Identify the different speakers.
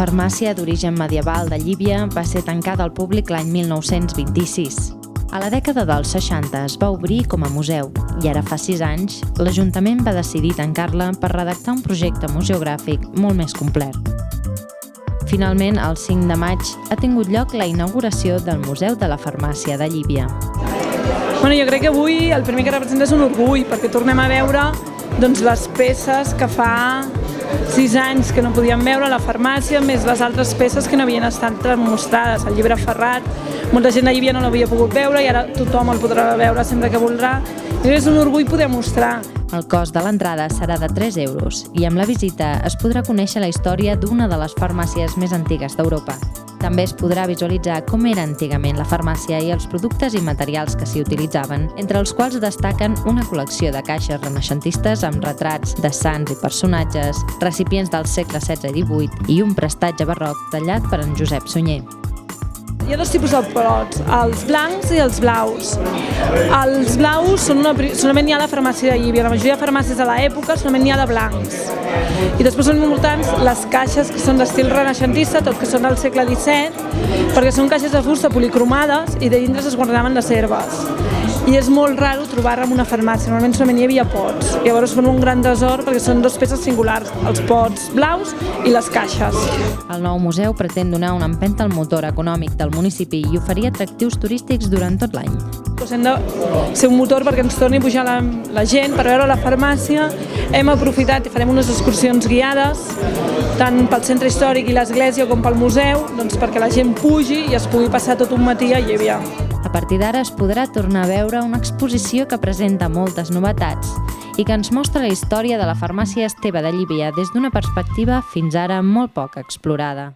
Speaker 1: farmàcia d'origen medieval de Llívia va ser tancada al públic l'any 1926. A la dècada dels 60 es va obrir com a museu i ara fa 6 anys l'Ajuntament va decidir tancar-la per redactar un projecte museogràfic molt més complet. Finalment, el 5 de maig ha tingut lloc la inauguració del Museu de la Farmàcia de Llívia.
Speaker 2: Jo crec que avui el primer que representa és un orgull, perquè tornem a veure les peces que fa 6 anys que no podíem veure a la farmàcia, més les altres peces que no havien estat mostrades. El llibre Ferrat, molta gent de Llívia no l'havia pogut veure i ara tothom el podrà veure sempre que voldrà. És un orgull poder mostrar.
Speaker 1: El cost de l'entrada serà de 3 euros i amb la visita es podrà conèixer la història d'una de les farmàcies més antigues d'Europa. També es podrà visualitzar com era antigament la farmàcia i els productes i materials que s'hi utilitzaven, entre els quals destaquen una col·lecció de caixes renaixentistes amb retrats de sants i personatges, recipients del segle XVI i XVIII i un prestatge barroc tallat per en Josep Sunyer.
Speaker 2: Hi ha 2 tipus de pots, els blancs i els blaus. Els blaus solament hi ha a la farmàcia de Llívia, la majoria de farmàcies de l'època solament hi ha de blancs. I després són importants les caixes que són d'estil renaixentista, tot que són del segle XVII, perquè són caixes de fusta policromades i de dintre es guardaven les herbes. I és molt raro trobar-la en una farmàcia, normalment solament hi havia pots. Llavors fan un gran tresor perquè són 2 peces singulars, els pots blaus i les caixes.
Speaker 1: El nou museu pretén donar una empenta al motor econòmic del municipi i oferir atractius turístics durant tot l'any.
Speaker 2: Hem de ser un motor perquè ens torni a pujar la gent per veure la farmàcia. Hem aprofitat i farem unes excursions guiades, tant pel centre històric i l'església com pel museu, perquè la gent pugi i es pugui passar tot un matí a Llívia.
Speaker 1: A partir d'ara es podrà tornar a veure una exposició que presenta moltes novetats i que ens mostra la història de la farmàcia Esteve de Llívia des d'una perspectiva fins ara molt poc explorada.